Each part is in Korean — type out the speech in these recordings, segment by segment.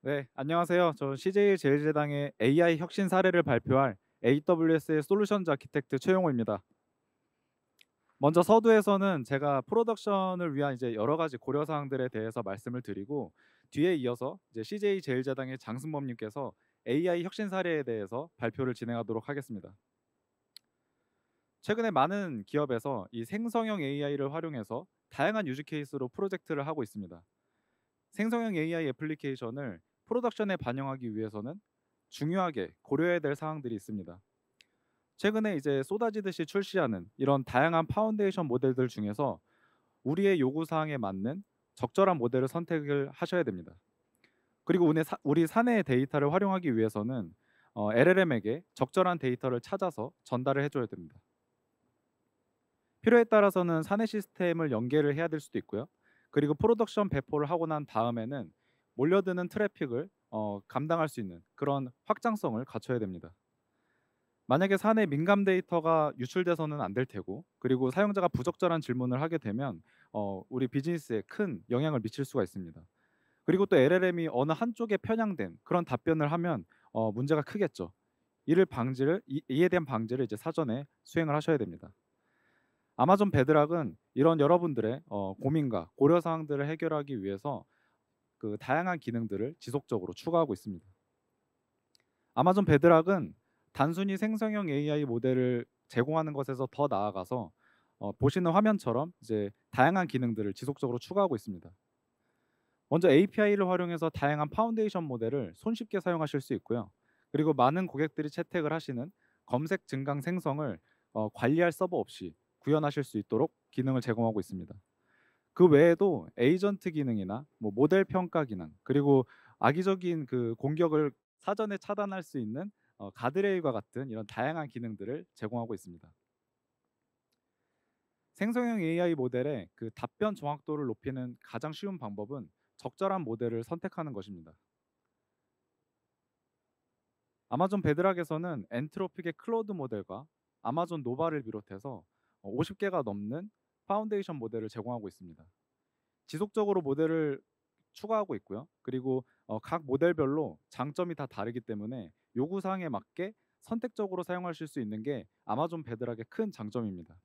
네, 안녕하세요. 저 CJ 제일제당의 AI 혁신 사례를 발표할 AWS의 솔루션즈 아키텍트 최용호입니다. 먼저 서두에서는 제가 프로덕션을 위한 이제 여러 가지 고려 사항들에 대해서 말씀을 드리고 뒤에 이어서 이제 CJ 제일제당의 장승범님께서 AI 혁신 사례에 대해서 발표를 진행하도록 하겠습니다. 최근에 많은 기업에서 이 생성형 AI를 활용해서 다양한 유즈 케이스로 프로젝트를 하고 있습니다. 생성형 AI 애플리케이션을 프로덕션에 반영하기 위해서는 중요하게 고려해야 될 사항들이 있습니다. 최근에 이제 쏟아지듯이 출시하는 이런 다양한 파운데이션 모델들 중에서 우리의 요구 사항에 맞는 적절한 모델을 선택을 하셔야 됩니다. 그리고 우리 사내의 데이터를 활용하기 위해서는 LLM에게 적절한 데이터를 찾아서 전달을 해줘야 됩니다. 필요에 따라서는 사내 시스템을 연계를 해야 될 수도 있고요. 그리고 프로덕션 배포를 하고 난 다음에는 몰려드는 트래픽을 감당할 수 있는 그런 확장성을 갖춰야 됩니다. 만약에 사내 민감 데이터가 유출돼서는 안 될 테고, 그리고 사용자가 부적절한 질문을 하게 되면 우리 비즈니스에 큰 영향을 미칠 수가 있습니다. 그리고 또 LLM이 어느 한쪽에 편향된 그런 답변을 하면 문제가 크겠죠. 이에 대한 방지를 이제 사전에 수행을 하셔야 됩니다. 아마존 베드락은 이런 여러분들의 고민과 고려 사항들을 해결하기 위해서 그 다양한 기능들을 지속적으로 추가하고 있습니다. 아마존 베드락은 단순히 생성형 AI 모델을 제공하는 것에서 더 나아가서 보시는 화면처럼 이제 다양한 기능들을 지속적으로 추가하고 있습니다. 먼저 API를 활용해서 다양한 파운데이션 모델을 손쉽게 사용하실 수 있고요. 그리고 많은 고객들이 채택을 하시는 검색 증강 생성을 관리할 서버 없이 구현하실 수 있도록 기능을 제공하고 있습니다. 그 외에도 에이전트 기능이나 뭐 모델 평가 기능, 그리고 악의적인 그 공격을 사전에 차단할 수 있는 가드레일과 같은 이런 다양한 기능들을 제공하고 있습니다. 생성형 AI 모델의 그 답변 정확도를 높이는 가장 쉬운 방법은 적절한 모델을 선택하는 것입니다. 아마존 베드락에서는 엔트로픽의 클로드 모델과 아마존 노바를 비롯해서 50개가 넘는 파운데이션 모델을 제공하고 있습니다. 지속적으로 모델을 추가하고 있고요. 그리고 각 모델별로 장점이 다 다르기 때문에 요구 사항에 맞게 선택적으로 사용하실 수 있는 게 아마존 베드락의 큰 장점입니다.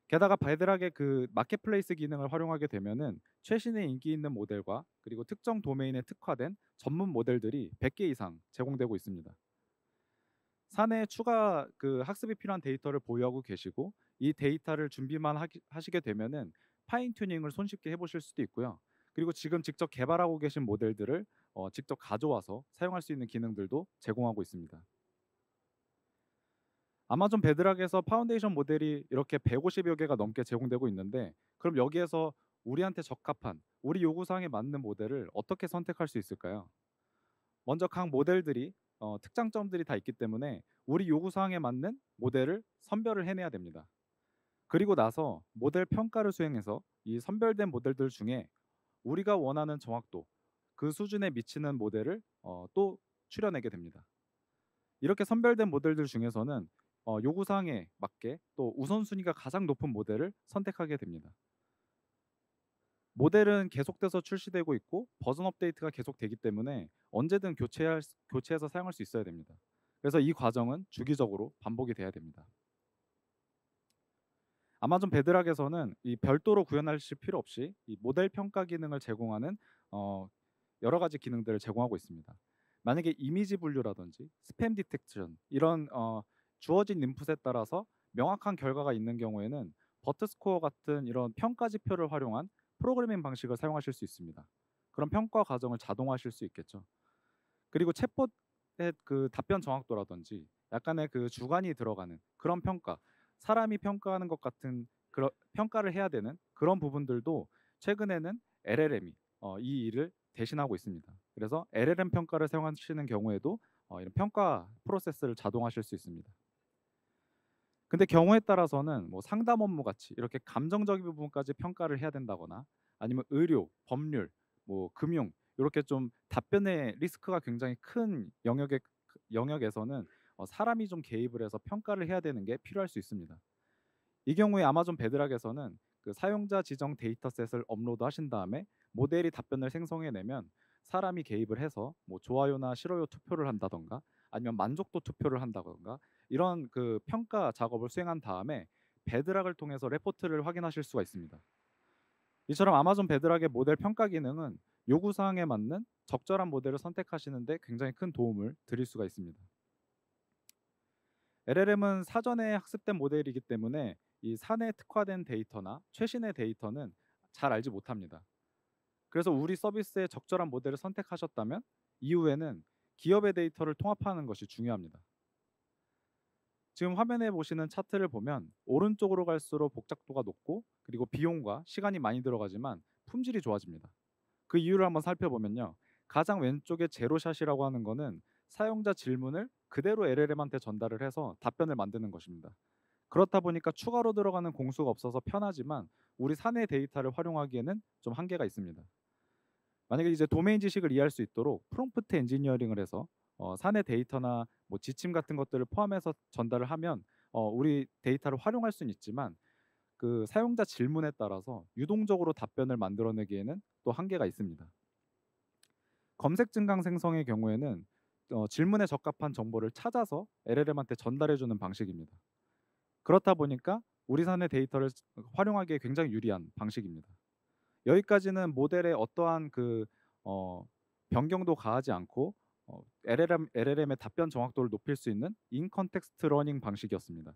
게다가 베드락의 그 마켓플레이스 기능을 활용하게 되면은 최신의 인기 있는 모델과 그리고 특정 도메인에 특화된 전문 모델들이 100개 이상 제공되고 있습니다. 사내에 추가 그 학습이 필요한 데이터를 보유하고 계시고 이 데이터를 준비만 하시게 되면은 파인 튜닝을 손쉽게 해보실 수도 있고요. 그리고 지금 직접 개발하고 계신 모델들을 직접 가져와서 사용할 수 있는 기능들도 제공하고 있습니다. 아마존 베드락에서 파운데이션 모델이 이렇게 150여 개가 넘게 제공되고 있는데, 그럼 여기에서 우리한테 적합한 우리 요구 사항에 맞는 모델을 어떻게 선택할 수 있을까요? 먼저 각 모델들이 특장점들이 다 있기 때문에 우리 요구 사항에 맞는 모델을 선별을 해내야 됩니다. 그리고 나서 모델 평가를 수행해서 이 선별된 모델들 중에 우리가 원하는 정확도 그 수준에 미치는 모델을 또 추려내게 됩니다. 이렇게 선별된 모델들 중에서는 요구 사항에 맞게 또 우선순위가 가장 높은 모델을 선택하게 됩니다. 모델은 계속돼서 출시되고 있고 버전 업데이트가 계속되기 때문에 언제든 교체해서 사용할 수 있어야 됩니다. 그래서 이 과정은 주기적으로 반복이 돼야 됩니다. 아마존 베드락에서는 이 별도로 구현하실 필요 없이 이 모델 평가 기능을 제공하는 어, 여러 가지 기능들을 제공하고 있습니다. 만약에 이미지 분류라든지 스팸 디텍션 이런 주어진 인풋에 따라서 명확한 결과가 있는 경우에는 버트스코어 같은 이런 평가 지표를 활용한 프로그래밍 방식을 사용하실 수 있습니다. 그런 평가 과정을 자동화하실 수 있겠죠. 그리고 챗봇의 그 답변 정확도라든지 약간의 그 주관이 들어가는 그런 평가, 사람이 평가하는 것 같은 그런 평가를 해야 되는 그런 부분들도 최근에는 LLM이 이 일을 대신하고 있습니다. 그래서 LLM 평가를 사용하시는 경우에도 이런 평가 프로세스를 자동화하실 수 있습니다. 근데 경우에 따라서는 뭐 상담 업무 같이 이렇게 감정적인 부분까지 평가를 해야 된다거나 아니면 의료, 법률, 뭐 금융 이렇게 좀 답변의 리스크가 굉장히 큰 영역에서는 사람이 좀 개입을 해서 평가를 해야 되는 게 필요할 수 있습니다. 이 경우에 아마존 베드락에서는 그 사용자 지정 데이터셋을 업로드하신 다음에 모델이 답변을 생성해내면 사람이 개입을 해서 뭐 좋아요나 싫어요 투표를 한다던가 아니면 만족도 투표를 한다던가 이런 그 평가 작업을 수행한 다음에 베드락을 통해서 레포트를 확인하실 수가 있습니다. 이처럼 아마존 베드락의 모델 평가 기능은 요구 사항에 맞는 적절한 모델을 선택하시는 데 굉장히 큰 도움을 드릴 수가 있습니다. LLM은 사전에 학습된 모델이기 때문에 이 사내 특화된 데이터나 최신의 데이터는 잘 알지 못합니다. 그래서 우리 서비스에 적절한 모델을 선택하셨다면 이후에는 기업의 데이터를 통합하는 것이 중요합니다. 지금 화면에 보시는 차트를 보면 오른쪽으로 갈수록 복잡도가 높고 그리고 비용과 시간이 많이 들어가지만 품질이 좋아집니다. 그 이유를 한번 살펴보면요. 가장 왼쪽에 제로샷이라고 하는 거는 사용자 질문을 그대로 LLM한테 전달을 해서 답변을 만드는 것입니다. 그렇다 보니까 추가로 들어가는 공수가 없어서 편하지만 우리 사내 데이터를 활용하기에는 좀 한계가 있습니다. 만약에 이제 도메인 지식을 이해할 수 있도록 프롬프트 엔지니어링을 해서 사내 데이터나 뭐 지침 같은 것들을 포함해서 전달을 하면 우리 데이터를 활용할 수는 있지만 그 사용자 질문에 따라서 유동적으로 답변을 만들어내기에는 또 한계가 있습니다. 검색 증강 생성의 경우에는 질문에 적합한 정보를 찾아서 LLM한테 전달해주는 방식입니다. 그렇다 보니까 우리 사내 데이터를 활용하기에 굉장히 유리한 방식입니다. 여기까지는 모델의 어떠한 그 변경도 가하지 않고 LLM의 답변 정확도를 높일 수 있는 인컨텍스트 러닝 방식이었습니다.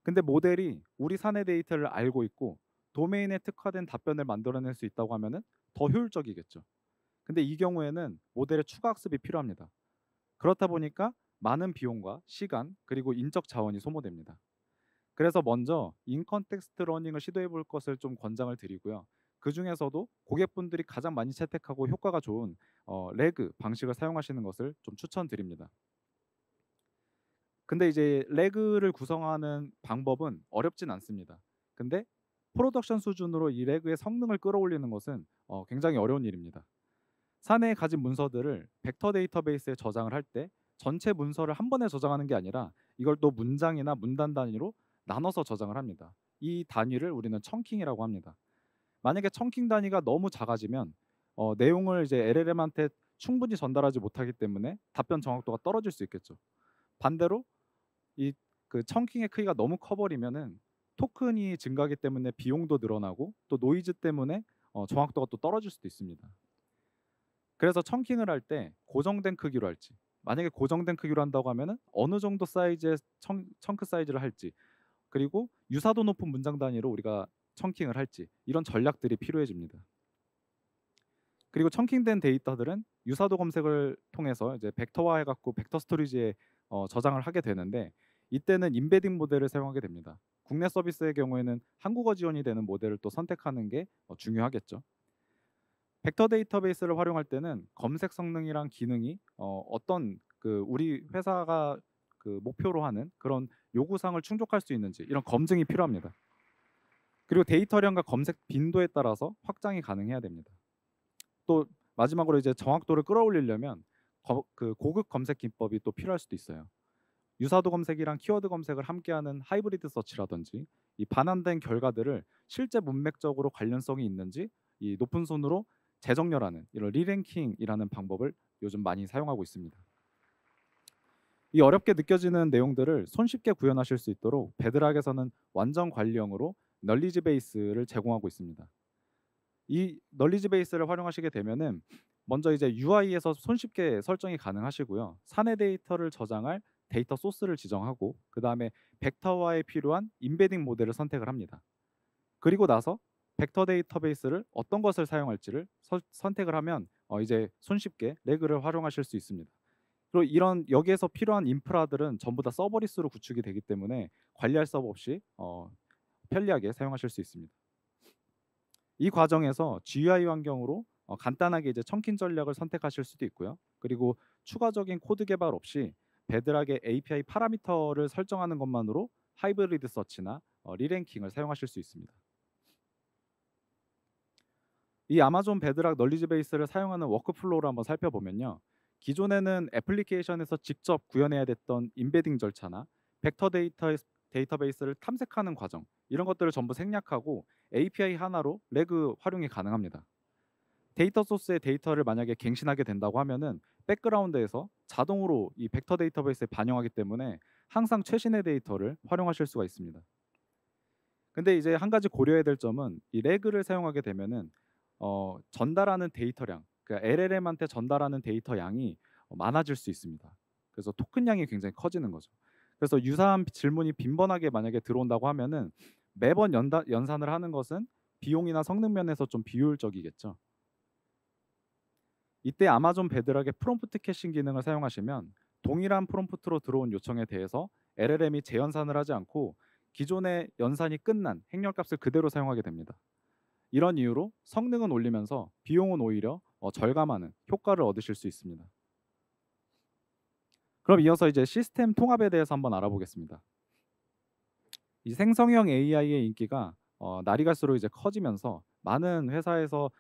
근데 모델이 우리 사내 데이터를 알고 있고 도메인에 특화된 답변을 만들어낼 수 있다고 하면은 더 효율적이겠죠. 근데 이 경우에는 모델의 추가 학습이 필요합니다. 그렇다 보니까 많은 비용과 시간 그리고 인적 자원이 소모됩니다. 그래서 먼저 인컨텍스트 러닝을 시도해 볼 것을 좀 권장을 드리고요. 그 중에서도 고객분들이 가장 많이 채택하고 효과가 좋은 레그 방식을 사용하시는 것을 좀 추천드립니다. 근데 이제 레그를 구성하는 방법은 어렵진 않습니다. 근데 프로덕션 수준으로 이 레그의 성능을 끌어올리는 것은 굉장히 어려운 일입니다. 사내에 가진 문서들을 벡터 데이터베이스에 저장을 할 때 전체 문서를 한 번에 저장하는 게 아니라 이걸 또 문장이나 문단 단위로 나눠서 저장을 합니다. 이 단위를 우리는 청킹이라고 합니다. 만약에 청킹 단위가 너무 작아지면 내용을 이제 LLM한테 충분히 전달하지 못하기 때문에 답변 정확도가 떨어질 수 있겠죠. 반대로 이 그 청킹의 크기가 너무 커버리면은 토큰이 증가하기 때문에 비용도 늘어나고 또 노이즈 때문에 정확도가 또 떨어질 수도 있습니다. 그래서 청킹을 할 때 고정된 크기로 할지 만약에 고정된 크기로 한다고 하면은 어느 정도 사이즈의 청크 사이즈를 할지 그리고 유사도 높은 문장 단위로 우리가 청킹을 할지 이런 전략들이 필요해집니다. 그리고 청킹된 데이터들은 유사도 검색을 통해서 이제 벡터화해 갖고 벡터 스토리지에 저장을 하게 되는데 이때는 임베딩 모델을 사용하게 됩니다. 국내 서비스의 경우에는 한국어 지원이 되는 모델을 또 선택하는 게 중요하겠죠. 벡터 데이터베이스를 활용할 때는 검색 성능이랑 기능이 어떤 그 우리 회사가 그 목표로 하는 그런 요구사항을 충족할 수 있는지 이런 검증이 필요합니다. 그리고 데이터량과 검색 빈도에 따라서 확장이 가능해야 됩니다. 또 마지막으로 이제 정확도를 끌어올리려면 그 고급 검색 기법이 또 필요할 수도 있어요. 유사도 검색이랑 키워드 검색을 함께하는 하이브리드 서치라든지 이 반환된 결과들을 실제 문맥적으로 관련성이 있는지 이 높은 손으로 재정렬하는 이런 리랭킹이라는 방법을 요즘 많이 사용하고 있습니다. 이 어렵게 느껴지는 내용들을 손쉽게 구현하실 수 있도록 베드락에서는 완전 관리형으로 널리지 베이스를 제공하고 있습니다. 이 널리지 베이스를 활용하시게 되면은 먼저 이제 UI에서 손쉽게 설정이 가능하시고요. 사내 데이터를 저장할 데이터 소스를 지정하고 그 다음에 벡터화에 필요한 임베딩 모델을 선택을 합니다. 그리고 나서 벡터 데이터베이스를 어떤 것을 사용할지를 선택을 하면 이제 손쉽게 레그를 활용하실 수 있습니다. 그리고 이런 여기에서 필요한 인프라들은 전부 다 서버리스로 구축이 되기 때문에 관리할 수 없이 편리하게 사용하실 수 있습니다. 이 과정에서 GUI 환경으로 간단하게 이제 청킹 전략을 선택하실 수도 있고요. 그리고 추가적인 코드 개발 없이 베드락의 API 파라미터를 설정하는 것만으로 하이브리드 서치나 리랭킹을 사용하실 수 있습니다. 이 아마존 베드락 널리지 베이스를 사용하는 워크플로우를 한번 살펴보면요. 기존에는 애플리케이션에서 직접 구현해야 됐던 임베딩 절차나 벡터 데이터베이스를 탐색하는 과정 이런 것들을 전부 생략하고 API 하나로 레그 활용이 가능합니다. 데이터 소스의 데이터를 만약에 갱신하게 된다고 하면은 백그라운드에서 자동으로 이 벡터 데이터베이스에 반영하기 때문에 항상 최신의 데이터를 활용하실 수가 있습니다. 근데 이제 한 가지 고려해야 될 점은 이 레그를 사용하게 되면은 전달하는 데이터량, 그러니까 LLM한테 전달하는 데이터 양이 많아질 수 있습니다. 그래서 토큰 양이 굉장히 커지는 거죠. 그래서 유사한 질문이 빈번하게 만약에 들어온다고 하면은 매번 연산을 하는 것은 비용이나 성능 면에서 좀 비효율적이겠죠. 이때 아마존 베드락의 프롬프트 캐싱 기능을 사용하시면 동일한 프롬프트로 들어온 요청에 대해서 LLM이 재연산을 하지 않고 기존의 연산이 끝난 행렬값을 그대로 사용하게 됩니다. 이런 이유로 성능은 올리면서 비용은 오히려 절감하는 효과를 얻으실 수 있습니다. 그럼 이어서 이제 시스템 통합에 대해서 한번 알아보겠습니다. 이 생성형 AI의 인기가 날이 갈수록 이제 커지면서 많은 회사에서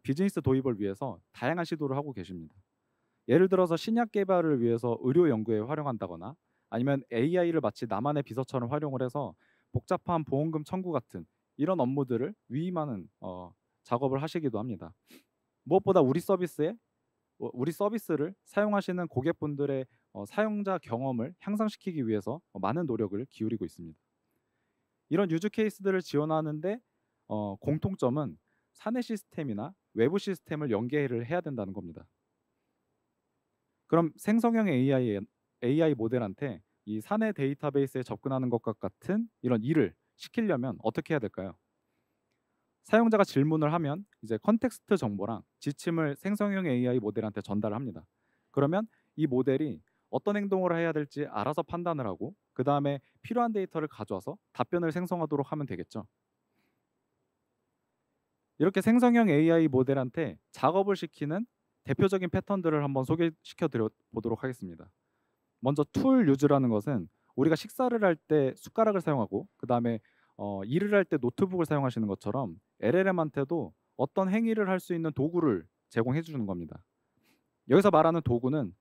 비즈니스 도입을 위해서 다양한 시도를 하고 계십니다. 예를 들어서 신약 개발을 위해서 의료 연구에 활용한다거나 아니면 AI를 마치 나만의 비서처럼 활용을 해서 복잡한 보험금 청구 같은 이런 업무들을 위임하는 작업을 하시기도 합니다. 무엇보다 우리 서비스를 사용하시는 고객분들의 사용자 경험을 향상시키기 위해서 많은 노력을 기울이고 있습니다. 이런 유즈 케이스들을 지원하는데 공통점은 사내 시스템이나 외부 시스템을 연계를 해야 된다는 겁니다. 그럼 생성형 AI 모델한테 이 사내 데이터베이스에 접근하는 것과 같은 이런 일을 시키려면 어떻게 해야 될까요? 사용자가 질문을 하면 이제 컨텍스트 정보랑 지침을 생성형 AI 모델한테 전달을 합니다. 그러면 이 모델이 어떤 행동을 해야 될지 알아서 판단을 하고 그 다음에 필요한 데이터를 가져와서 답변을 생성하도록 하면 되겠죠. 이렇게 생성형 AI 모델한테 작업을 시키는 대표적인 패턴들을 한번 소개시켜 드려 보도록 하겠습니다. 먼저 툴 유즈라는 것은 우리가 식사를 할 때 숟가락을 사용하고 그 다음에 일을 할 때 노트북을 사용하시는 것처럼 LLM한테도 어떤 행위를 할 수 있는 도구를 제공해 주는 겁니다. 여기서 말하는 도구는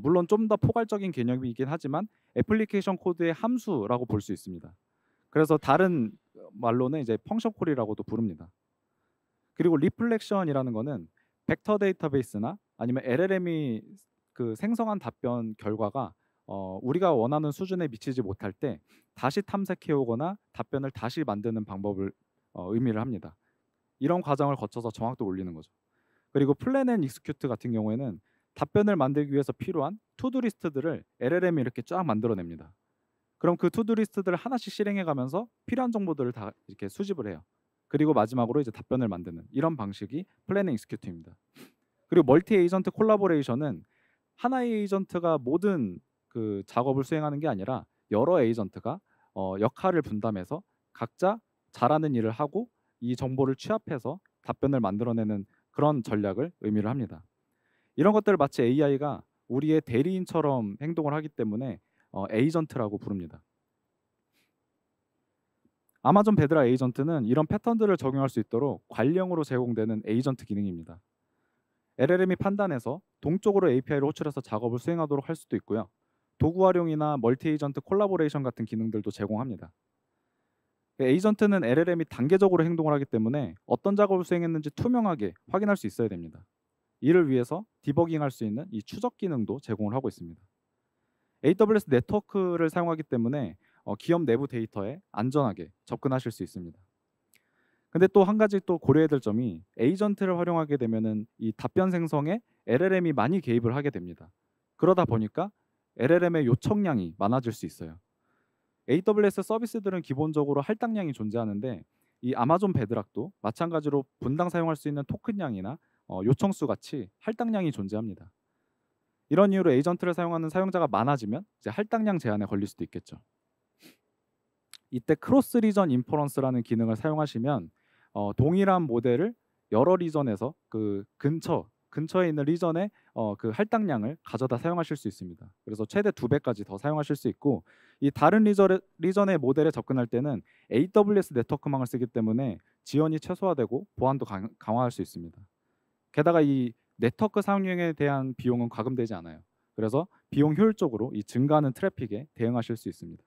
물론 좀 더 포괄적인 개념이긴 하지만 애플리케이션 코드의 함수라고 볼 수 있습니다. 그래서 다른 말로는 이제 펑션 콜이라고도 부릅니다. 그리고 리플렉션이라는 거는 벡터 데이터베이스나 아니면 LLM이 그 생성한 답변 결과가 우리가 원하는 수준에 미치지 못할 때 다시 탐색해 오거나 답변을 다시 만드는 방법을 의미를 합니다. 이런 과정을 거쳐서 정확도를 올리는 거죠. 그리고 플랜 앤 익스큐트 같은 경우에는 답변을 만들기 위해서 필요한 투두 리스트들을 LLM이 이렇게 쫙 만들어냅니다. 그럼 그 투두 리스트들을 하나씩 실행해 가면서 필요한 정보들을 다 이렇게 수집을 해요. 그리고 마지막으로 이제 답변을 만드는 이런 방식이 플랜 앤 익스큐트입니다. 그리고 멀티 에이전트 콜라보레이션은 하나의 에이전트가 모든 그 작업을 수행하는 게 아니라 여러 에이전트가 역할을 분담해서 각자 잘하는 일을 하고 이 정보를 취합해서 답변을 만들어내는 그런 전략을 의미를 합니다. 이런 것들을 마치 AI가 우리의 대리인처럼 행동을 하기 때문에 에이전트라고 부릅니다. 아마존 베드락 에이전트는 이런 패턴들을 적용할 수 있도록 관리형으로 제공되는 에이전트 기능입니다. LLM이 판단해서 동적으로 API를 호출해서 작업을 수행하도록 할 수도 있고요. 도구 활용이나 멀티 에이전트 콜라보레이션 같은 기능들도 제공합니다. 에이전트는 LLM이 단계적으로 행동을 하기 때문에 어떤 작업을 수행했는지 투명하게 확인할 수 있어야 됩니다. 이를 위해서 디버깅할 수 있는 이 추적 기능도 제공을 하고 있습니다. AWS 네트워크를 사용하기 때문에 기업 내부 데이터에 안전하게 접근하실 수 있습니다. 근데 또 한 가지 또 고려해야 될 점이 에이전트를 활용하게 되면은 이 답변 생성에 LLM이 많이 개입을 하게 됩니다. 그러다 보니까 LLM의 요청량이 많아질 수 있어요. AWS 서비스들은 기본적으로 할당량이 존재하는데 이 아마존 베드락도 마찬가지로 분당 사용할 수 있는 토큰량이나 요청수 같이 할당량이 존재합니다. 이런 이유로 에이전트를 사용하는 사용자가 많아지면 이제 할당량 제한에 걸릴 수도 있겠죠. 이때 크로스 리전 인퍼런스라는 기능을 사용하시면 동일한 모델을 여러 리전에서 그 근처에 있는 리전의 그 할당량을 가져다 사용하실 수 있습니다. 그래서 최대 2배까지 더 사용하실 수 있고 이 다른 리전의 모델에 접근할 때는 AWS 네트워크망을 쓰기 때문에 지연이 최소화되고 보안도 강화할 수 있습니다. 게다가 이 네트워크 사용량에 대한 비용은 과금되지 않아요. 그래서 비용 효율적으로 이 증가하는 트래픽에 대응하실 수 있습니다.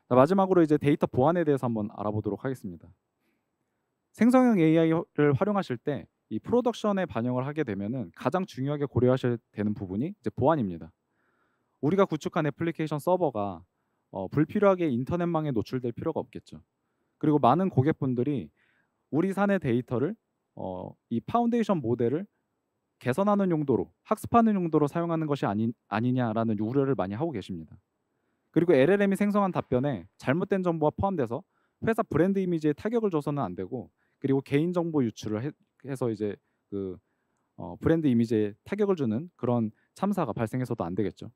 자, 마지막으로 이제 데이터 보안에 대해서 한번 알아보도록 하겠습니다. 생성형 AI를 활용하실 때 이 프로덕션에 반영을 하게 되면은 가장 중요하게 고려하셔야 되는 부분이 이제 보안입니다. 우리가 구축한 애플리케이션 서버가 불필요하게 인터넷망에 노출될 필요가 없겠죠. 그리고 많은 고객분들이 우리 사내 데이터를 이 파운데이션 모델을 개선하는 용도로, 학습하는 용도로 사용하는 것이 아니냐라는 우려를 많이 하고 계십니다. 그리고 LLM이 생성한 답변에 잘못된 정보가 포함돼서 회사 브랜드 이미지에 타격을 줘서는 안 되고, 그리고 개인 정보 유출을 해서 이제 그 브랜드 이미지에 타격을 주는 그런 참사가 발생해서도 안 되겠죠.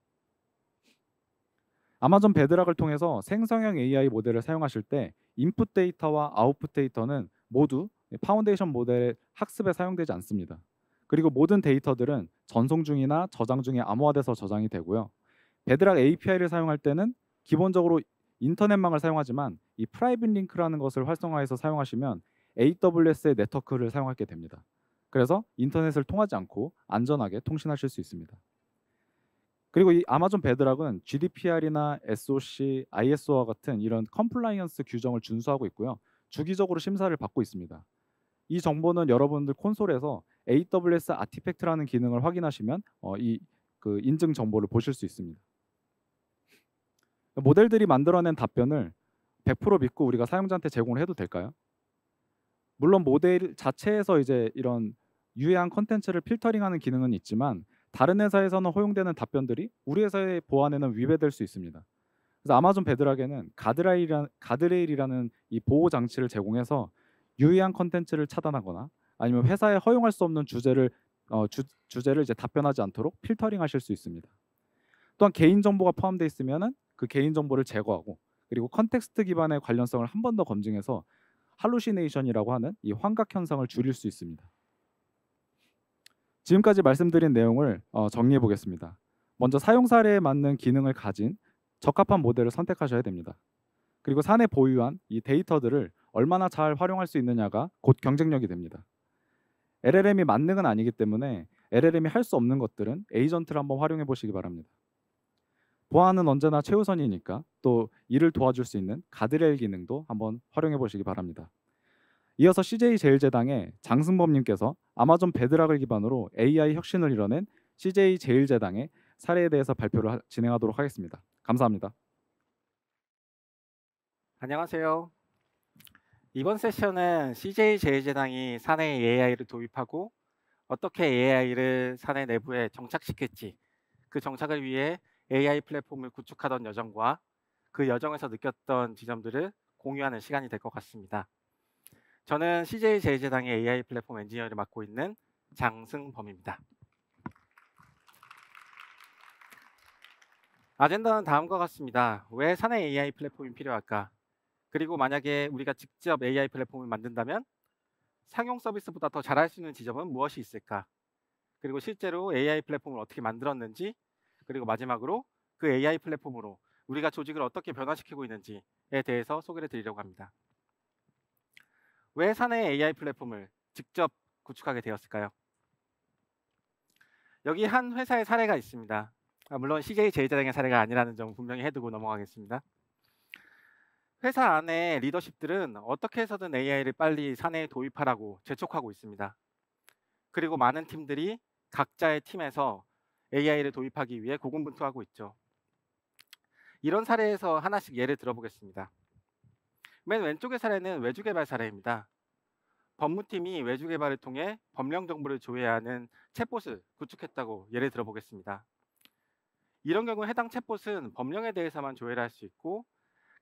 아마존 베드락을 통해서 생성형 AI 모델을 사용하실 때 인풋 데이터와 아웃풋 데이터는 모두 파운데이션 모델의 학습에 사용되지 않습니다. 그리고 모든 데이터들은 전송 중이나 저장 중에 암호화돼서 저장이 되고요. 베드락 API를 사용할 때는 기본적으로 인터넷망을 사용하지만 이 프라이빗 링크라는 것을 활성화해서 사용하시면 AWS의 네트워크를 사용하게 됩니다. 그래서 인터넷을 통하지 않고 안전하게 통신하실 수 있습니다. 그리고 이 아마존 베드락은 GDPR이나 SOC, ISO와 같은 이런 컴플라이언스 규정을 준수하고 있고요. 주기적으로 심사를 받고 있습니다. 이 정보는 여러분들 콘솔에서 AWS 아티팩트라는 기능을 확인하시면 이 인증 정보를 보실 수 있습니다. 모델들이 만들어낸 답변을 100% 믿고 우리가 사용자한테 제공을 해도 될까요? 물론 모델 자체에서 이제 이런 유해한 컨텐츠를 필터링하는 기능은 있지만 다른 회사에서는 허용되는 답변들이 우리 회사의 보안에는 위배될 수 있습니다. 그래서 아마존 베드락에는 가드레일이라는 이 보호 장치를 제공해서 유해한 컨텐츠를 차단하거나 아니면 회사에 허용할 수 없는 주제를 이제 답변하지 않도록 필터링하실 수 있습니다. 또한 개인 정보가 포함되어 있으면은 그 개인 정보를 제거하고, 그리고 컨텍스트 기반의 관련성을 한 번 더 검증해서 할루시네이션이라고 하는 이 환각 현상을 줄일 수 있습니다. 지금까지 말씀드린 내용을 정리해 보겠습니다. 먼저 사용 사례에 맞는 기능을 가진 적합한 모델을 선택하셔야 됩니다. 그리고 사내 보유한 이 데이터들을 얼마나 잘 활용할 수 있느냐가 곧 경쟁력이 됩니다. LLM이 만능은 아니기 때문에 LLM이 할 수 없는 것들은 에이전트를 한번 활용해 보시기 바랍니다. 보안은 언제나 최우선이니까 또 이를 도와줄 수 있는 가드레일 기능도 한번 활용해 보시기 바랍니다. 이어서 CJ제일제당의 장승범님께서 아마존 베드락을 기반으로 AI 혁신을 이뤄낸 CJ제일제당의 사례에 대해서 발표를 진행하도록 하겠습니다. 감사합니다. 안녕하세요. 이번 세션은 CJ제일제당이 사내에 AI를 도입하고 어떻게 AI를 사내 내부에 정착시킬지, 그 정착을 위해 AI 플랫폼을 구축하던 여정과 그 여정에서 느꼈던 지점들을 공유하는 시간이 될 것 같습니다. 저는 CJ제일제당의 AI 플랫폼 엔지니어를 맡고 있는 장승범입니다. 아젠다는 다음과 같습니다. 왜 사내 AI 플랫폼이 필요할까? 그리고 만약에 우리가 직접 AI 플랫폼을 만든다면 상용 서비스보다 더 잘할 수 있는 지점은 무엇이 있을까? 그리고 실제로 AI 플랫폼을 어떻게 만들었는지, 그리고 마지막으로 그 AI 플랫폼으로 우리가 조직을 어떻게 변화시키고 있는지에 대해서 소개를 드리려고 합니다. 왜 사내 AI 플랫폼을 직접 구축하게 되었을까요? 여기 한 회사의 사례가 있습니다. 물론 CJ제일제당의 사례가 아니라는 점 분명히 해두고 넘어가겠습니다. 회사 안에 리더십들은 어떻게 해서든 AI를 빨리 사내에 도입하라고 재촉하고 있습니다. 그리고 많은 팀들이 각자의 팀에서 AI를 도입하기 위해 고군분투하고 있죠. 이런 사례에서 하나씩 예를 들어보겠습니다. 맨 왼쪽의 사례는 외주개발 사례입니다. 법무팀이 외주개발을 통해 법령 정보를 조회하는 챗봇을 구축했다고 예를 들어보겠습니다. 이런 경우 해당 챗봇은 법령에 대해서만 조회를 할 수 있고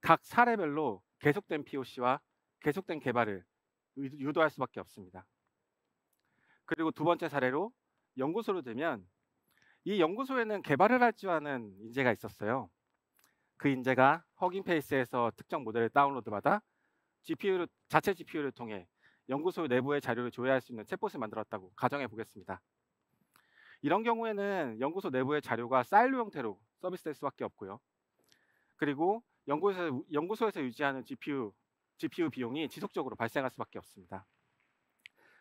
각 사례별로 계속된 POC와 계속된 개발을 유도할 수밖에 없습니다. 그리고 두 번째 사례로 연구소로 들면 이 연구소에는 개발을 할 줄 아는 인재가 있었어요. 그 인재가 허깅페이스에서 특정 모델을 다운로드받아 자체 GPU를 통해 연구소 내부의 자료를 조회할 수 있는 챗봇을 만들었다고 가정해 보겠습니다. 이런 경우에는 연구소 내부의 자료가 사일로 형태로 서비스될 수밖에 없고요. 그리고 연구소에서 유지하는 GPU 비용이 지속적으로 발생할 수밖에 없습니다.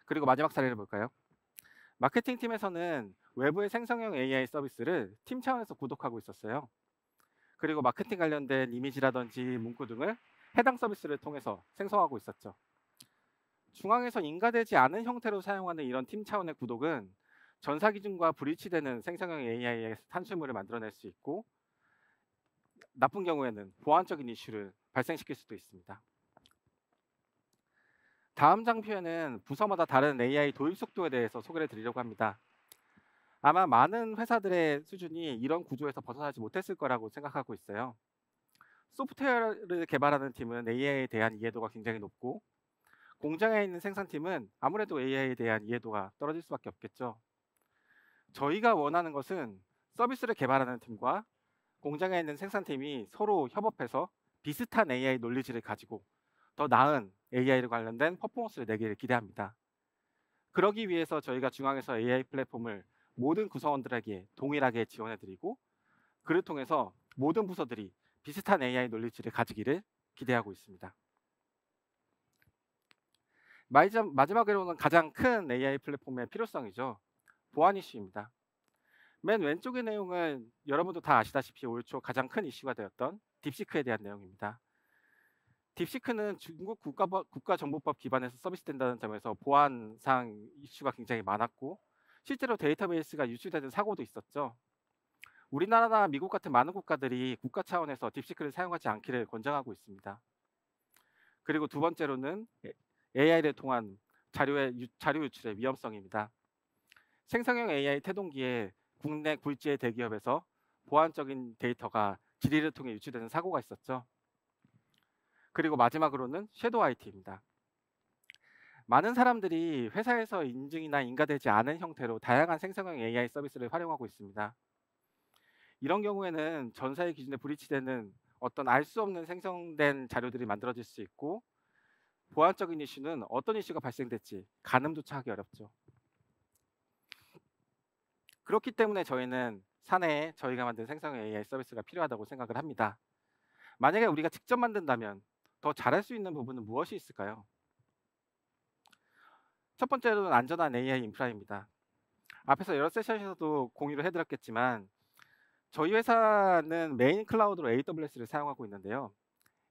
그리고 마지막 사례를 볼까요? 마케팅 팀에서는 외부의 생성형 AI 서비스를 팀 차원에서 구독하고 있었어요. 그리고 마케팅 관련된 이미지라든지 문구 등을 해당 서비스를 통해서 생성하고 있었죠. 중앙에서 인가되지 않은 형태로 사용하는 이런 팀 차원의 구독은 전사 기준과 불일치되는 생성형 AI의 산출물을 만들어낼 수 있고, 나쁜 경우에는 보안적인 이슈를 발생시킬 수도 있습니다. 다음 장표에는 부서마다 다른 AI 도입 속도에 대해서 소개를 드리려고 합니다. 아마 많은 회사들의 수준이 이런 구조에서 벗어나지 못했을 거라고 생각하고 있어요. 소프트웨어를 개발하는 팀은 AI에 대한 이해도가 굉장히 높고, 공장에 있는 생산팀은 아무래도 AI에 대한 이해도가 떨어질 수밖에 없겠죠. 저희가 원하는 것은 서비스를 개발하는 팀과 공장에 있는 생산팀이 서로 협업해서 비슷한 AI 논리지를 가지고 더 나은 AI를 관련된 퍼포먼스를 내기를 기대합니다. 그러기 위해서 저희가 중앙에서 AI 플랫폼을 모든 구성원들에게 동일하게 지원해드리고, 그를 통해서 모든 부서들이 비슷한 AI 논리지를 가지기를 기대하고 있습니다. 마지막으로는 가장 큰 AI 플랫폼의 필요성이죠. 보안 이슈입니다. 맨 왼쪽의 내용은 여러분도 다 아시다시피 올 초 가장 큰 이슈가 되었던 딥시크에 대한 내용입니다. 딥시크는 중국 국가정보법 기반에서 서비스된다는 점에서 보안상 이슈가 굉장히 많았고, 실제로 데이터베이스가 유출되는 사고도 있었죠. 우리나라나 미국 같은 많은 국가들이 국가 차원에서 딥시크를 사용하지 않기를 권장하고 있습니다. 그리고 두 번째로는 AI를 통한 자료 유출의 위험성입니다. 생성형 AI 태동기에 국내 굴지의 대기업에서 보안적인 데이터가 질의를 통해 유출되는 사고가 있었죠. 그리고 마지막으로는 섀도우 IT입니다. 많은 사람들이 회사에서 인증이나 인가되지 않은 형태로 다양한 생성형 AI 서비스를 활용하고 있습니다. 이런 경우에는 전사의 기준에 불이치되는 어떤 알 수 없는 생성된 자료들이 만들어질 수 있고, 보안적인 이슈는 어떤 이슈가 발생될지 가늠조차 하기 어렵죠. 그렇기 때문에 저희는 사내에 저희가 만든 생성형 AI 서비스가 필요하다고 생각을 합니다. 만약에 우리가 직접 만든다면 더 잘할 수 있는 부분은 무엇이 있을까요? 첫 번째로는 안전한 AI 인프라입니다. 앞에서 여러 세션에서도 공유를 해드렸겠지만, 저희 회사는 메인 클라우드로 AWS를 사용하고 있는데요.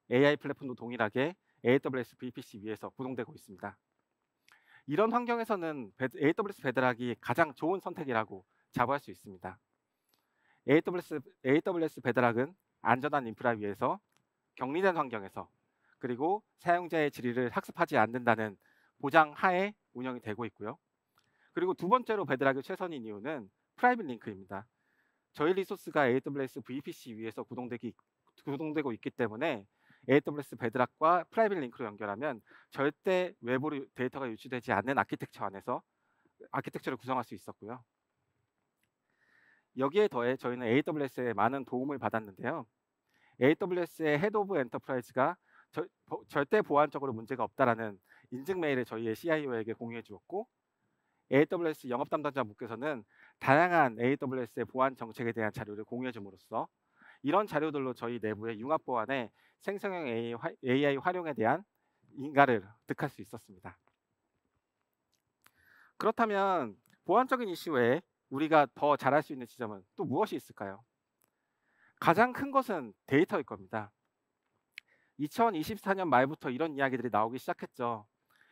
AI 플랫폼도 동일하게 AWS VPC 위에서 구동되고 있습니다. 이런 환경에서는 AWS 베드락이 가장 좋은 선택이라고 자부할 수 있습니다. AWS 베드락은 안전한 인프라 위에서 격리된 환경에서, 그리고 사용자의 질의를 학습하지 않는다는 보장 하에 운영이 되고 있고요. 그리고 두 번째로 베드락이 최선인 이유는 프라이빗 링크입니다. 저희 리소스가 AWS VPC 위에서 구동되고 있기 때문에 AWS 베드락과 프라이빗 링크로 연결하면 절대 외부로 데이터가 유출되지 않는 아키텍처 안에서 아키텍처를 구성할 수 있었고요. 여기에 더해 저희는 AWS에 많은 도움을 받았는데요. AWS의 헤드 오브 엔터프라이즈가 절대 보안적으로 문제가 없다라는 인증 메일을 저희의 CIO에게 공유해 주었고, AWS 영업 담당자 분께서는 다양한 AWS의 보안 정책에 대한 자료를 공유해 줌으로써 이런 자료들로 저희 내부의 융합 보안에 생성형 AI 활용에 대한 인가를 득할 수 있었습니다. 그렇다면 보안적인 이슈 외에 우리가 더 잘할 수 있는 지점은 또 무엇이 있을까요? 가장 큰 것은 데이터일 겁니다. 2024년 말부터 이런 이야기들이 나오기 시작했죠.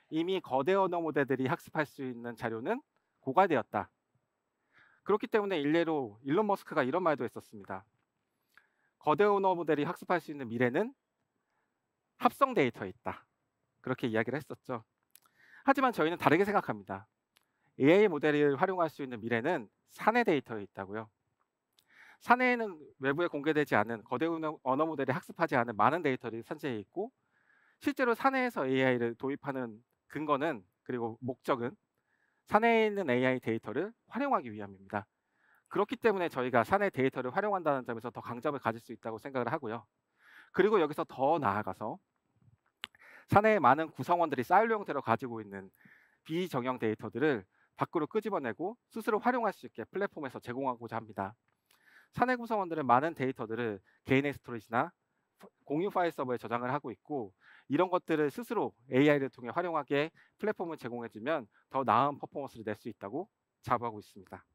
이미 거대 언어 모델들이 학습할 수 있는 자료는 고갈되었다. 그렇기 때문에 일례로 일론 머스크가 이런 말도 했었습니다. 거대 언어 모델이 학습할 수 있는 미래는 합성 데이터에 있다. 그렇게 이야기를 했었죠. 하지만 저희는 다르게 생각합니다. AI 모델을 활용할 수 있는 미래는 사내 데이터에 있다고요. 사내에는 외부에 공개되지 않은 거대 언어 모델이 학습하지 않은 많은 데이터들이 산재해 있고, 실제로 사내에서 AI를 도입하는 근거는, 그리고 목적은 사내에 있는 AI 데이터를 활용하기 위함입니다. 그렇기 때문에 저희가 사내 데이터를 활용한다는 점에서 더 강점을 가질 수 있다고 생각을 하고요. 그리고 여기서 더 나아가서 사내의 많은 구성원들이 사일로 형태로 가지고 있는 비정형 데이터들을 밖으로 끄집어내고 스스로 활용할 수 있게 플랫폼에서 제공하고자 합니다. 사내 구성원들은 많은 데이터들을 개인의 스토리지나 공유 파일 서버에 저장을 하고 있고, 이런 것들을 스스로 AI를 통해 활용하게 플랫폼을 제공해주면 더 나은 퍼포먼스를 낼 수 있다고 자부하고 있습니다.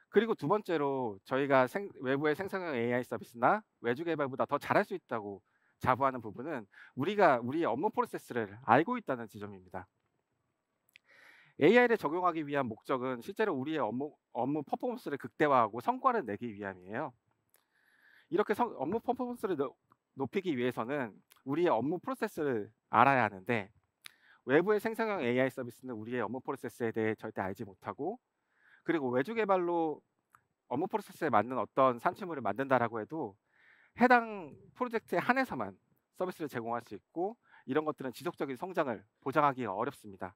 그리고 두 번째로 저희가 외부의 생성형 AI 서비스나 외주 개발보다 더 잘할 수 있다고 자부하는 부분은 우리의 업무 프로세스를 알고 있다는 지점입니다. AI를 적용하기 위한 목적은 실제로 우리의 업무 퍼포먼스를 극대화하고 성과를 내기 위함이에요. 이렇게 업무 퍼포먼스를 높이기 위해서는 우리의 업무 프로세스를 알아야 하는데, 외부의 생성형 AI 서비스는 우리의 업무 프로세스에 대해 절대 알지 못하고, 그리고 외주 개발로 업무 프로세스에 맞는 어떤 산출물을 만든다라고 해도 해당 프로젝트에 한해서만 서비스를 제공할 수 있고, 이런 것들은 지속적인 성장을 보장하기가 어렵습니다.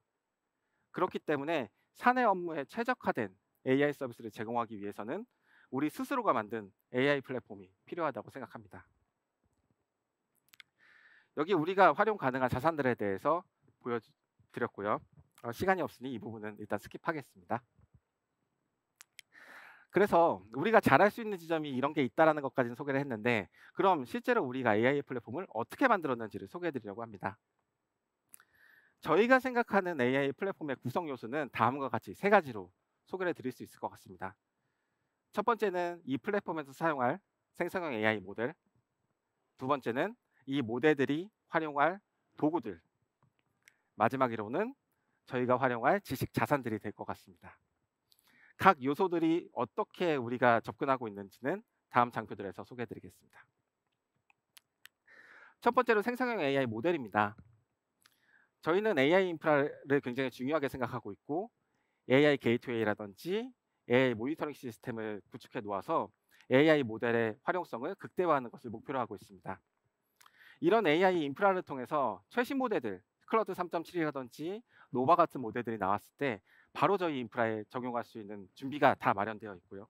그렇기 때문에 사내 업무에 최적화된 AI 서비스를 제공하기 위해서는 우리 스스로가 만든 AI 플랫폼이 필요하다고 생각합니다. 여기 우리가 활용 가능한 자산들에 대해서 보여드렸고요. 시간이 없으니 이 부분은 일단 스킵하겠습니다. 그래서 우리가 잘할 수 있는 지점이 이런 게 있다는 것까지는 소개를 했는데, 그럼 실제로 우리가 AI 플랫폼을 어떻게 만들었는지를 소개해드리려고 합니다. 저희가 생각하는 AI 플랫폼의 구성 요소는 다음과 같이 3가지로 소개를 드릴 수 있을 것 같습니다. 첫 번째는 이 플랫폼에서 사용할 생성형 AI 모델, 두 번째는 이 모델들이 활용할 도구들, 마지막으로는 저희가 활용할 지식 자산들이 될 것 같습니다. 각 요소들이 어떻게 우리가 접근하고 있는지는 다음 장표들에서 소개해드리겠습니다. 첫 번째로 생성형 AI 모델입니다. 저희는 AI 인프라를 굉장히 중요하게 생각하고 있고, AI 게이트웨이라든지 AI 모니터링 시스템을 구축해 놓아서 AI 모델의 활용성을 극대화하는 것을 목표로 하고 있습니다. 이런 AI 인프라를 통해서 최신 모델들, 클러드 3.7이라든지 노바 같은 모델들이 나왔을 때 바로 저희 인프라에 적용할 수 있는 준비가 다 마련되어 있고요.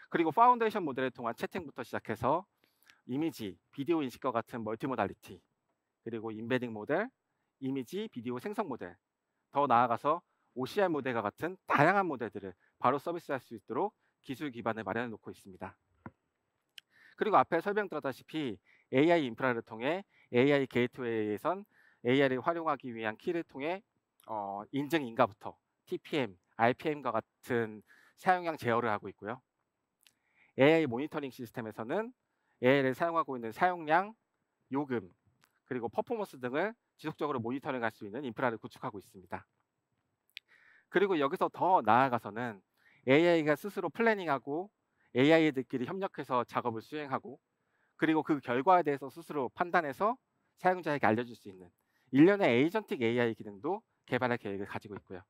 그리고 파운데이션 모델을 통한 채팅부터 시작해서 이미지, 비디오 인식과 같은 멀티모달리티, 그리고 인베딩 모델, 이미지, 비디오 생성 모델, 더 나아가서 OCR 모델과 같은 다양한 모델들을 바로 서비스할 수 있도록 기술 기반을 마련해 놓고 있습니다. 그리고 앞에 설명드렸다시피 AI 인프라를 통해 AI 게이트웨이에선 AI를 활용하기 위한 키를 통해 인증 인가부터 TPM, RPM과 같은 사용량 제어를 하고 있고요. AI 모니터링 시스템에서는 AI를 사용하고 있는 사용량, 요금, 그리고 퍼포먼스 등을 지속적으로 모니터링할 수 있는 인프라를 구축하고 있습니다. 그리고 여기서 더 나아가서는 AI가 스스로 플래닝하고 AI들끼리 협력해서 작업을 수행하고, 그리고 그 결과에 대해서 스스로 판단해서 사용자에게 알려줄 수 있는 일련의 에이전틱 AI 기능도 개발할 계획을 가지고 있고요.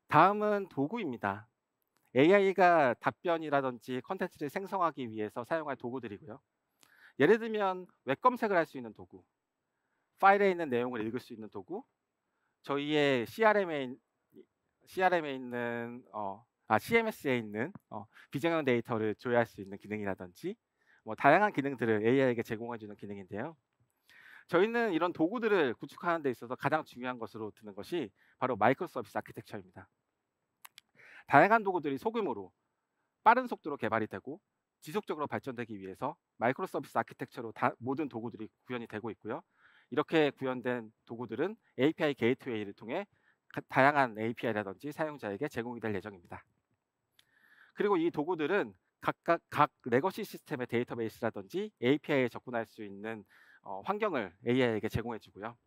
다음은 도구입니다. AI가 답변이라든지 컨텐츠를 생성하기 위해서 사용할 도구들이고요. 예를 들면 웹 검색을 할 수 있는 도구, 파일에 있는 내용을 읽을 수 있는 도구, 저희의 CMS에 있는 비정형 데이터를 조회할 수 있는 기능이라든지 다양한 기능들을 AI에게 제공해주는 기능인데요. 저희는 이런 도구들을 구축하는 데 있어서 가장 중요한 것으로 드는 것이 바로 마이크로 서비스 아키텍처입니다. 다양한 도구들이 소규모로 빠른 속도로 개발이 되고 지속적으로 발전되기 위해서 마이크로 서비스 아키텍처로 모든 도구들이 구현이 되고 있고요. 이렇게 구현된 도구들은 API 게이트웨이를 통해 다양한 API라든지 사용자에게 제공이 될 예정입니다. 그리고 이 도구들은 각 레거시 시스템의 데이터베이스라든지 API에 접근할 수 있는 환경을 AI에게 제공해 주고요.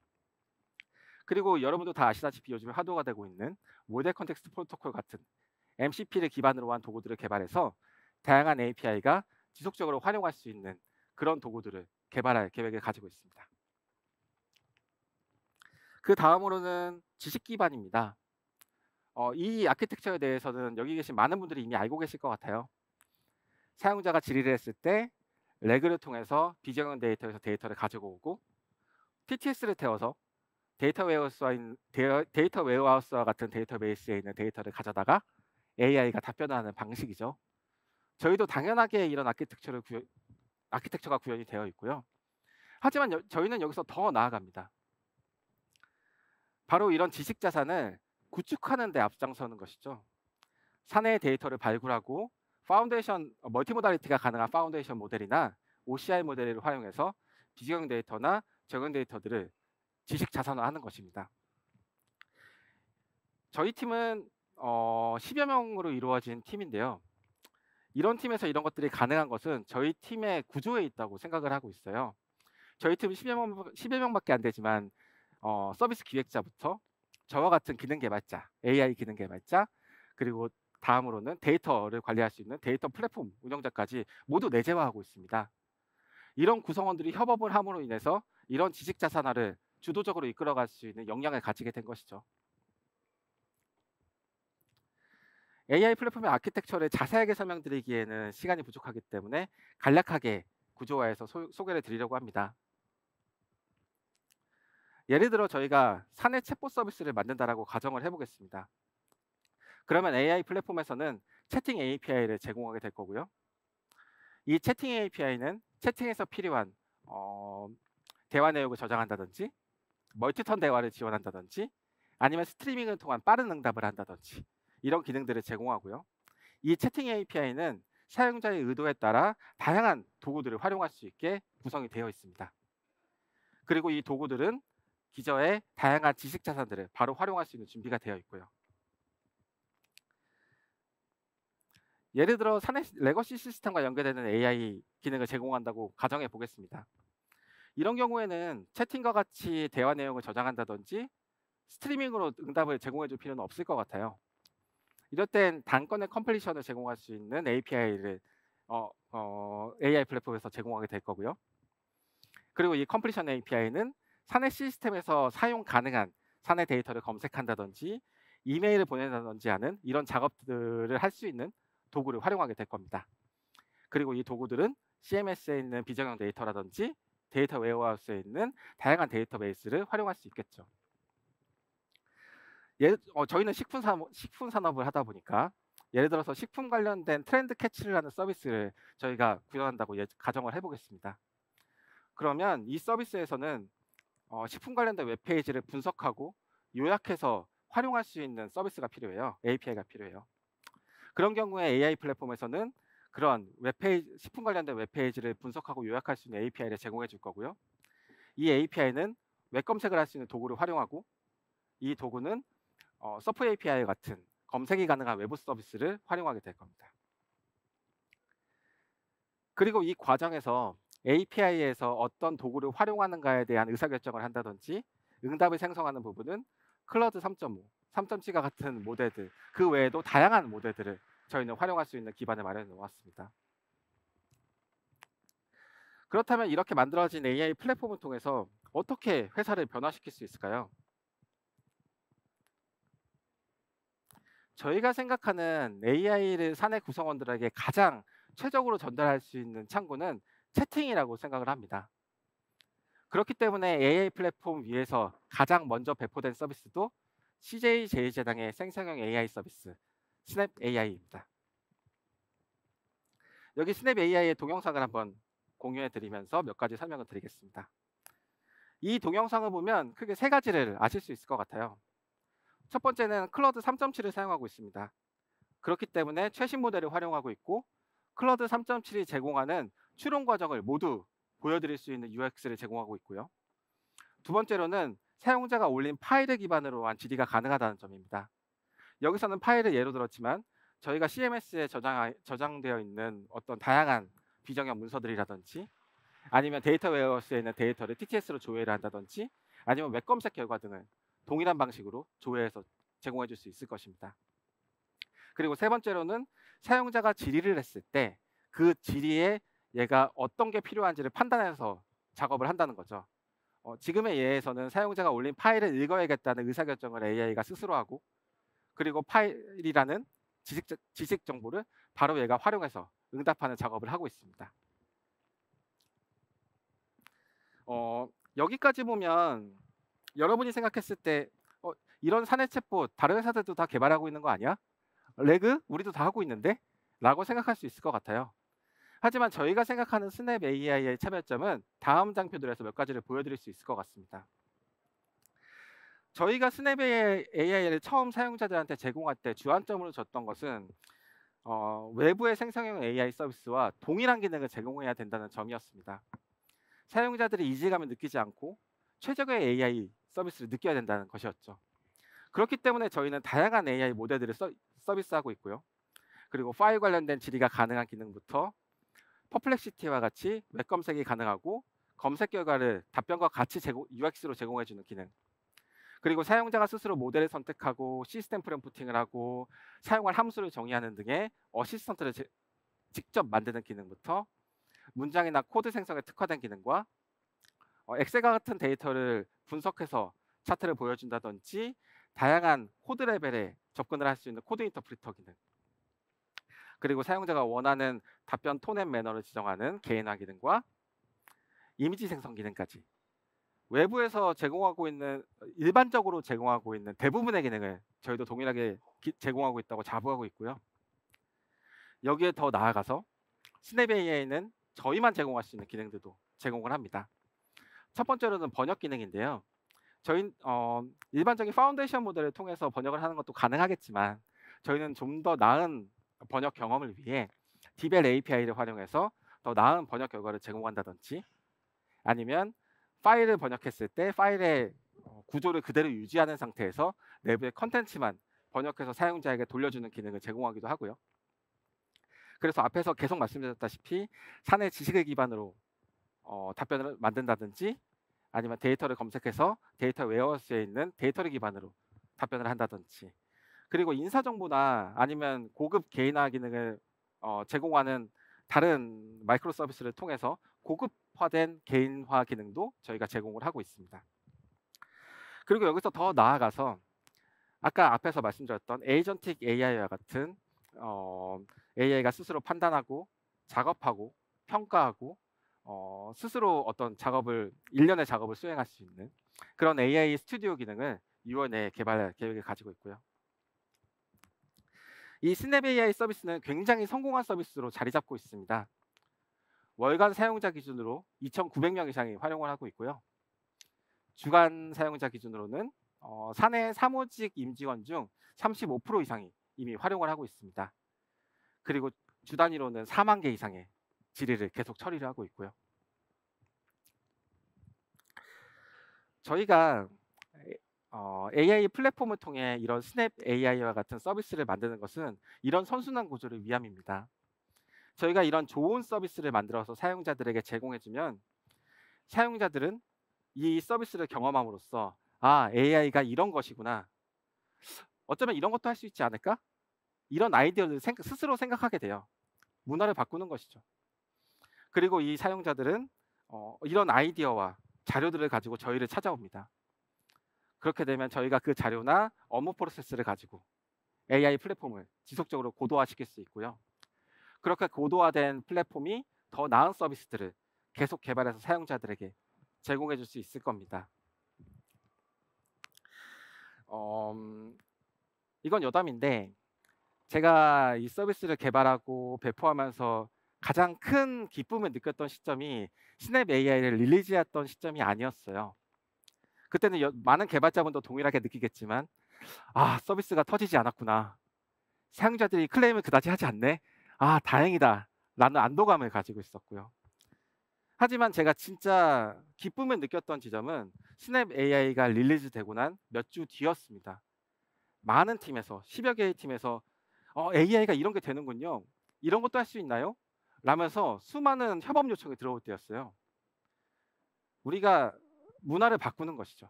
그리고 여러분도 다 아시다시피 요즘에 화두가 되고 있는 모델 컨텍스트 프로토콜 같은 MCP를 기반으로 한 도구들을 개발해서 다양한 API가 지속적으로 활용할 수 있는 그런 도구들을 개발할 계획을 가지고 있습니다. 그 다음으로는 지식 기반입니다. 이 아키텍처에 대해서는 여기 계신 많은 분들이 이미 알고 계실 것 같아요. 사용자가 질의를 했을 때 레그를 통해서 비정형 데이터에서 데이터를 가지고 오고, TTS를 태워서 데이터 웨어하우스와 같은 데이터베이스에 있는 데이터를 가져다가 AI가 답변을 하는 방식이죠. 저희도 당연하게 이런 아키텍처가 구현이 되어 있고요. 하지만 저희는 여기서 더 나아갑니다. 바로 이런 지식 자산을 구축하는 데 앞장서는 것이죠. 사내의 데이터를 발굴하고 멀티모달리티가 가능한 파운데이션 모델이나 OCR 모델을 활용해서 비정형 데이터나 정형 데이터들을 지식 자산화하는 것입니다. 저희 팀은 10여 명으로 이루어진 팀인데요. 이런 팀에서 이런 것들이 가능한 것은 저희 팀의 구조에 있다고 생각을 하고 있어요. 저희 팀은 10여 명밖에 안 되지만 서비스 기획자부터 저와 같은 기능 개발자, AI 기능 개발자, 그리고 다음으로는 데이터를 관리할 수 있는 데이터 플랫폼 운영자까지 모두 내재화하고 있습니다. 이런 구성원들이 협업을 함으로 인해서 이런 지식 자산화를 주도적으로 이끌어갈 수 있는 역량을 가지게 된 것이죠. AI 플랫폼의 아키텍처를 자세하게 설명드리기에는 시간이 부족하기 때문에 간략하게 구조화해서 소개를 드리려고 합니다. 예를 들어 저희가 사내 챗봇 서비스를 만든다라고 가정을 해보겠습니다. 그러면 AI 플랫폼에서는 채팅 API를 제공하게 될 거고요. 이 채팅 API는 채팅에서 필요한 대화 내역을 저장한다든지 멀티턴 대화를 지원한다든지 아니면 스트리밍을 통한 빠른 응답을 한다든지 이런 기능들을 제공하고요. 이 채팅 API는 사용자의 의도에 따라 다양한 도구들을 활용할 수 있게 구성이 되어 있습니다. 그리고 이 도구들은 기저의 다양한 지식 자산들을 바로 활용할 수 있는 준비가 되어 있고요. 예를 들어 사내 레거시 시스템과 연결되는 AI 기능을 제공한다고 가정해 보겠습니다. 이런 경우에는 채팅과 같이 대화 내용을 저장한다든지 스트리밍으로 응답을 제공해 줄 필요는 없을 것 같아요. 이럴 땐 단건의 컴플리션을 제공할 수 있는 API를 AI 플랫폼에서 제공하게 될 거고요. 그리고 이 컴플리션 API는 사내 시스템에서 사용 가능한 사내 데이터를 검색한다든지 이메일을 보낸다든지 하는 이런 작업들을 할 수 있는 도구를 활용하게 될 겁니다. 그리고 이 도구들은 CMS에 있는 비정형 데이터라든지 데이터 웨어하우스에 있는 다양한 데이터베이스를 활용할 수 있겠죠. 저희는 식품 산업을 하다 보니까 예를 들어서 식품 관련된 트렌드 캐치를 하는 서비스를 저희가 구현한다고 가정을 해보겠습니다. 그러면 이 서비스에서는 식품 관련된 웹페이지를 분석하고 요약해서 활용할 수 있는 서비스가 필요해요. API가 필요해요. 그런 경우에 AI 플랫폼에서는 그런 식품 관련된 웹페이지를 분석하고 요약할 수 있는 API를 제공해 줄 거고요. 이 API는 웹 검색을 할 수 있는 도구를 활용하고 이 도구는 서프 API 같은 검색이 가능한 외부 서비스를 활용하게 될 겁니다. 그리고 이 과정에서 API에서 어떤 도구를 활용하는가에 대한 의사결정을 한다든지 응답을 생성하는 부분은 클러드 3.5, 3.7과 같은 모델들, 그 외에도 다양한 모델들을 저희는 활용할 수 있는 기반을 마련해 놓았습니다. 그렇다면 이렇게 만들어진 AI 플랫폼을 통해서 어떻게 회사를 변화시킬 수 있을까요? 저희가 생각하는 AI를 사내 구성원들에게 가장 최적으로 전달할 수 있는 창구는 채팅이라고 생각을 합니다. 그렇기 때문에 AI 플랫폼 위에서 가장 먼저 배포된 서비스도 CJ 제일제당의 생성형 AI 서비스 스냅 AI입니다. 여기 스냅 AI의 동영상을 한번 공유해 드리면서 몇 가지 설명을 드리겠습니다. 이 동영상을 보면 크게 세 가지를 아실 수 있을 것 같아요. 첫 번째는 클러드 3.7을 사용하고 있습니다. 그렇기 때문에 최신 모델을 활용하고 있고 클러드 3.7이 제공하는 추론 과정을 모두 보여드릴 수 있는 UX를 제공하고 있고요. 두 번째로는 사용자가 올린 파일을 기반으로 한 질의가 가능하다는 점입니다. 여기서는 파일을 예로 들었지만 저희가 CMS에 저장되어 있는 어떤 다양한 비정형 문서들이라든지 아니면 데이터 웨어하우스에 있는 데이터를 TTS로 조회를 한다든지 아니면 웹 검색 결과 등을 동일한 방식으로 조회해서 제공해 줄 수 있을 것입니다. 그리고 세 번째로는 사용자가 질의를 했을 때 그 질의에 얘가 어떤 게 필요한지를 판단해서 작업을 한다는 거죠. 지금의 예에서는 사용자가 올린 파일을 읽어야겠다는 의사결정을 AI가 스스로 하고 그리고 파일이라는 지식 정보를 바로 얘가 활용해서 응답하는 작업을 하고 있습니다. 여기까지 보면 여러분이 생각했을 때 이런 사내 챗봇 다른 회사들도 다 개발하고 있는 거 아니야? 레그? 우리도 다 하고 있는데? 라고 생각할 수 있을 것 같아요. 하지만 저희가 생각하는 스냅 AI의 차별점은 다음 장표들에서 몇 가지를 보여드릴 수 있을 것 같습니다. 저희가 스냅 AI를 처음 사용자들한테 제공할 때 주안점으로 줬던 것은 외부의 생성형 AI 서비스와 동일한 기능을 제공해야 된다는 점이었습니다. 사용자들이 이질감을 느끼지 않고 최적의 AI 서비스를 느껴야 된다는 것이었죠. 그렇기 때문에 저희는 다양한 AI 모델들을 서비스하고 있고요. 그리고 파일 관련된 질의가 가능한 기능부터 퍼플렉시티와 같이 웹 검색이 가능하고 검색 결과를 답변과 같이 UX로 제공해주는 기능, 그리고 사용자가 스스로 모델을 선택하고 시스템 프롬프팅을 하고 사용할 함수를 정의하는 등의 어시스턴트를 직접 만드는 기능부터 문장이나 코드 생성에 특화된 기능과 엑셀과 같은 데이터를 분석해서 차트를 보여준다든지 다양한 코드 레벨에 접근을 할 수 있는 코드 인터프리터 기능, 그리고 사용자가 원하는 답변 톤 앤 매너를 지정하는 개인화 기능과 이미지 생성 기능까지 외부에서 일반적으로 제공하고 있는 대부분의 기능을 저희도 동일하게 제공하고 있다고 자부하고 있고요. 여기에 더 나아가서 스냅 AI는 저희만 제공할 수 있는 기능들도 제공을 합니다. 첫 번째로는 번역 기능인데요. 저희 일반적인 파운데이션 모델을 통해서 번역을 하는 것도 가능하겠지만 저희는 좀 더 나은 번역 경험을 위해 디벨 API를 활용해서 더 나은 번역 결과를 제공한다든지, 아니면 파일을 번역했을 때 파일의 구조를 그대로 유지하는 상태에서 내부의 컨텐츠만 번역해서 사용자에게 돌려주는 기능을 제공하기도 하고요. 그래서 앞에서 계속 말씀드렸다시피 사내 지식을 기반으로 답변을 만든다든지, 아니면 데이터를 검색해서 데이터 웨어하우스에 있는 데이터를 기반으로 답변을 한다든지, 그리고 인사정보나 아니면 고급 개인화 기능을 제공하는 다른 마이크로 서비스를 통해서 고급화된 개인화 기능도 저희가 제공을 하고 있습니다. 그리고 여기서 더 나아가서 아까 앞에서 말씀드렸던 에이전틱 AI와 같은 AI가 스스로 판단하고 작업하고 평가하고 스스로 어떤 일련의 작업을 수행할 수 있는 그런 AI 스튜디오 기능을 6월 내에 개발할 계획을 가지고 있고요. 이 스냅 AI 서비스는 굉장히 성공한 서비스로 자리 잡고 있습니다. 월간 사용자 기준으로 2,900명 이상이 활용을 하고 있고요. 주간 사용자 기준으로는 사내 사무직 임직원 중 35% 이상이 이미 활용을 하고 있습니다. 그리고 주 단위로는 4만 개 이상의 질의를 계속 처리를 하고 있고요. 저희가 AI 플랫폼을 통해 이런 스냅 AI와 같은 서비스를 만드는 것은 이런 선순환 구조를 위함입니다. 저희가 이런 좋은 서비스를 만들어서 사용자들에게 제공해주면 사용자들은 이 서비스를 경험함으로써 AI가 이런 것이구나, 어쩌면 이런 것도 할 수 있지 않을까? 이런 아이디어를 스스로 생각하게 돼요. 문화를 바꾸는 것이죠. 그리고 이 사용자들은 이런 아이디어와 자료들을 가지고 저희를 찾아옵니다. 그렇게 되면 저희가 그 자료나 업무 프로세스를 가지고 AI 플랫폼을 지속적으로 고도화시킬 수 있고요. 그렇게 고도화된 플랫폼이 더 나은 서비스들을 계속 개발해서 사용자들에게 제공해 줄 수 있을 겁니다. 이건 여담인데 제가 이 서비스를 개발하고 배포하면서 가장 큰 기쁨을 느꼈던 시점이 스냅 AI를 릴리즈했던 시점이 아니었어요. 그때는 많은 개발자분도 동일하게 느끼겠지만 서비스가 터지지 않았구나, 사용자들이 클레임을 그다지 하지 않네, 다행이다 라는 안도감을 가지고 있었고요. 하지만 제가 진짜 기쁨을 느꼈던 지점은 스냅 AI가 릴리즈 되고 난 몇 주 뒤였습니다. 많은 팀에서 10여 개의 팀에서 AI가 이런 게 되는군요, 이런 것도 할 수 있나요? 라면서 수많은 협업 요청이 들어올 때였어요. 우리가 문화를 바꾸는 것이죠.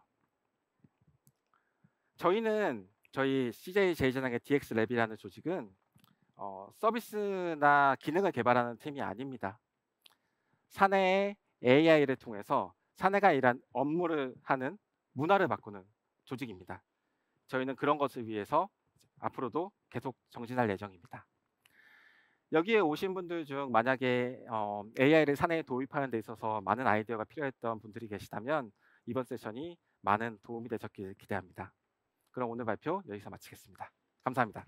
저희 CJ 제이전항의 DX랩이라는 조직은 서비스나 기능을 개발하는 팀이 아닙니다. 사내의 AI를 통해서 사내가 일한 업무를 하는 문화를 바꾸는 조직입니다. 저희는 그런 것을 위해서 앞으로도 계속 정진할 예정입니다. 여기에 오신 분들 중 만약에 AI를 사내에 도입하는 데 있어서 많은 아이디어가 필요했던 분들이 계시다면 이번 세션이 많은 도움이 되셨길 기대합니다. 그럼 오늘 발표 여기서 마치겠습니다. 감사합니다.